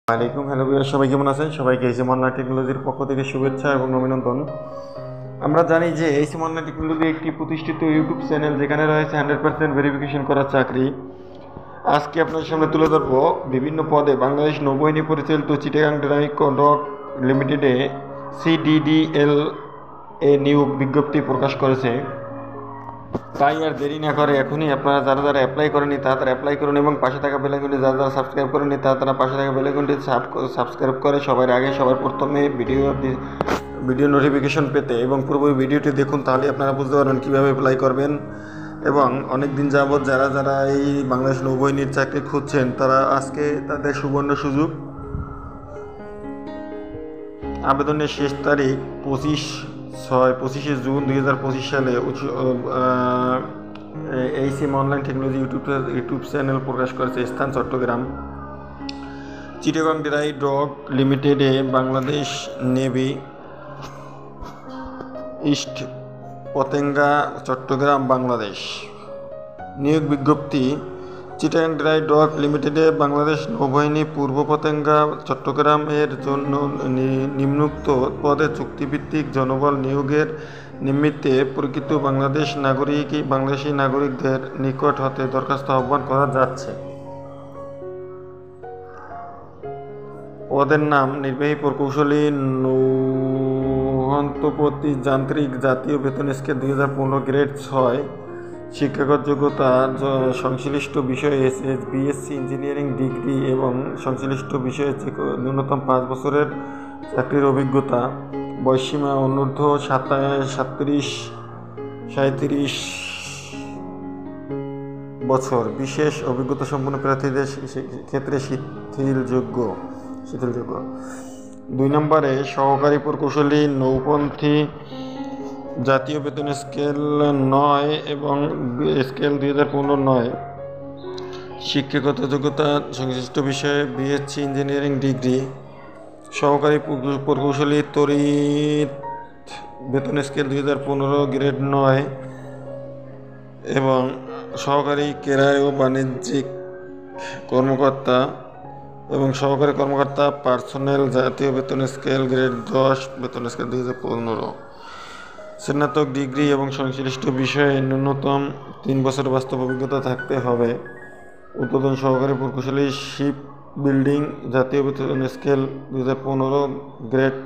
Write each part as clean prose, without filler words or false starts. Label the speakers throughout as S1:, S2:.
S1: আলাইকুম hello viewer, সবাই কেমন আছেন? সবাইকে এইচএম মান্না টেকনোলজির পক্ষ থেকে শুভেচ্ছা এবং অভিনন্দন। আমরা জানি যে এইচএম মান্না টেকনোলজি একটি প্রতিষ্ঠিত ইউটিউব চ্যানেল, যেখানে রয়েছে 100% ভেরিফিকেশন করা চাকরি। আজকে আপনার সামনে তুলে ধরবো বিভিন্ন পদে বাংলাদেশ নৌবাহিনী পরিচালিত চিটাগাং ড্রাই ডক লিমিটেডে CDDL নিয়োগ বিজ্ঞপ্তি প্রকাশ করেছে। তাই আর দেরি না করে এখনই আপনারা যারা অ্যাপ্লাই করেনি তারা অ্যাপ্লাই করুন এবং পাশে থাকা বেল আইকনটি যারা সাবস্ক্রাইব করেনি তারা পাশে থাকা বেল আইকনটি সাবস্ক্রাইব করে সবার আগে সবার প্রথমে ভিডিও নোটিফিকেশন পেতে এবং পুরো ভিডিওটি দেখুন, তাহলে আপনারা বুঝতে পারবেন কীভাবে অ্যাপ্লাই করবেন। এবং অনেক দিন যাবৎ যারা এই বাংলাদেশ নৌবাহিনীর চাকরি খুঁজছেন, তারা আজকে তাদের সুবর্ণ সুযোগ। আবেদনের শেষ তারিখ 25শে জুন 2025 সালে HM online technology YouTube channel প্রকাশ করেছে। স্থান চট্টগ্রাম। চিটাগাং ড্রাই ডক লিমিটেডে বাংলাদেশ নেভি, ইস্ট পতেঙ্গা, চট্টগ্রাম, বাংলাদেশ। নিয়োগ বিজ্ঞপ্তি: চিটাগাং ড্রাই ডক লিমিটেডে বাংলাদেশ নৌবাহিনী, পূর্ব পতেঙ্গা, চট্টগ্রাম এর জন্য নিম্নোক্ত পদে চুক্তিভিত্তিক জনবল নিয়োগের নিমিত্তে প্রকৃত বাংলাদেশি নাগরিকদের নিকট হতে দরখাস্ত আহ্বান করা যাচ্ছে। পদের নাম: নির্বাহী প্রকৌশলী, নৌহন্তপতি যান্ত্রিক, জাতীয় বেতন স্কেল 2015 গ্রেড 6। শিক্ষাগত যোগ্যতা: সংশ্লিষ্ট বিষয়ে BSc ইঞ্জিনিয়ারিং ডিগ্রি এবং সংশ্লিষ্ট বিষয়ে ন্যূনতম 5 বছরের চাকরির অভিজ্ঞতা। বয়সসীমা: অনূর্ধ্ব 37 বছর। বিশেষ অভিজ্ঞতা সম্পন্ন প্রার্থীদের ক্ষেত্রে শিথিলযোগ্য। 2 নম্বরে সহকারী প্রকৌশলী, নৌপন্থী, জাতীয় বেতন স্কেল 9 এবং স্কেল 2015-9। শিক্ষাগত যোগ্যতা: সংশ্লিষ্ট বিষয়ে BSc ইঞ্জিনিয়ারিং ডিগ্রি। সহকারী প্রকৌশলী, তড়িৎ, বেতন স্কেল 2015 গ্রেড 9 এবং সহকারী ক্রয় ও বাণিজ্যিক কর্মকর্তা এবং সহকারী কর্মকর্তা পার্সোনেল, জাতীয় বেতন স্কেল গ্রেড 10, বেতন স্কেল 2015। স্নাতক ডিগ্রি এবং সংশ্লিষ্ট বিষয়ে ন্যূনতম 3 বছর বাস্তব অভিজ্ঞতা থাকতে হবে। উদ্বোধন সহকারী প্রকৌশলী, শিপ বিল্ডিং, জাতীয় বেতন স্কেল 2015 গ্রেড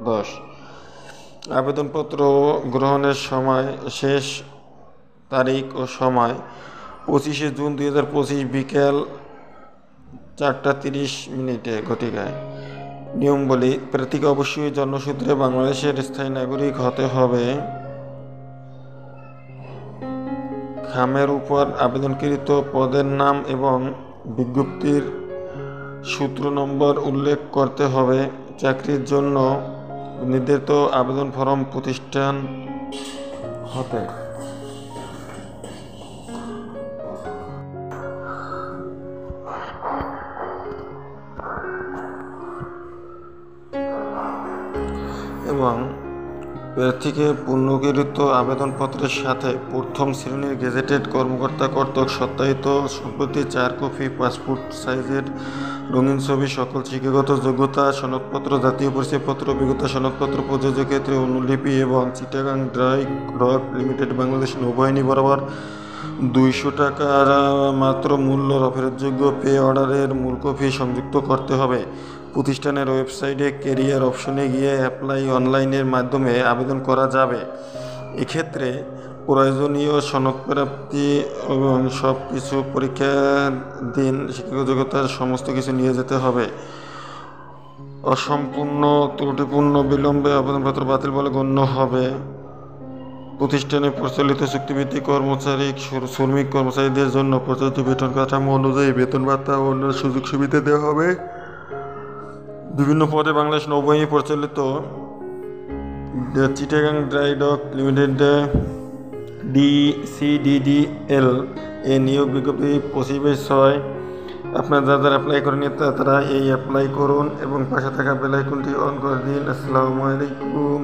S1: 10। আবেদনপত্র গ্রহণের শেষ তারিখ ও সময়: 25শে জুন 2025 বিকেল 4:30 ঘটিকায়। নিয়মাবলী: প্রার্থীকে অবশ্যই জন্মসূত্রে বাংলাদেশের স্থায়ী নাগরিক হতে হবে। খামের উপর আবেদনকৃত পদের নাম এবং বিজ্ঞপ্তির সূত্র নম্বর উল্লেখ করতে হবে। চাকরির জন্য নির্ধারিত আবেদন ফরম প্রতিষ্ঠান হতে এবং প্রার্থীকে পূর্ণকৃত আবেদনপত্রের সাথে প্রথম শ্রেণীর গেজেটেড কর্মকর্তা কর্তৃক সত্যায়িত সম্প্রতি 4 কপি পাসপোর্ট সাইজের রঙিন ছবি, সকল শিক্ষাগত যোগ্যতা সনদপত্র, জাতীয় পরিচয়পত্র, অভিজ্ঞতা সনদপত্র, প্রযোজ্য ক্ষেত্রে অনুলিপি এবং Chittagong dry doc limited Bangladesh নৌবাহিনী বরাবর 200 টাকার মাত্র মূল্য ফেরতযোগ্য পে অর্ডারের মূল কপি সংযুক্ত করতে হবে। প্রতিষ্ঠানের ওয়েবসাইটে ক্যারিয়ার অপশনে গিয়ে অ্যাপ্লাই অনলাইনের মাধ্যমে আবেদন করা যাবে। এক্ষেত্রে প্রয়োজনীয় সনদপ্রাপ্তি এবং সব কিছু পরীক্ষার দিন শিক্ষাগত যোগ্যতার সমস্ত কিছু নিয়ে যেতে হবে। অসম্পূর্ণ, ত্রুটিপূর্ণ, বিলম্বে আবেদনপত্র বাতিল বলে গণ্য হবে। প্রতিষ্ঠানে প্রচলিত চুক্তিভিত্তিক শ্রমিক কর্মচারীদের জন্য প্রচলিত বেতন কাঠামো অনুযায়ী বেতন ভাতা ও অন্য সুযোগ সুবিধা দেওয়া হবে। বিভিন্ন পদে বাংলাদেশ নৌবাহিনী পরিচালিত Chittagong dry doc limited CDDL নিয়োগ বিজ্ঞপ্তি 25/6। আপনারা যারা অ্যাপ্লাই করেনি তারা অ্যাপ্লাই করুন এবং পাশে থাকা বেল আইকনটি অন করে দিন। আসসালামু আলাইকুম।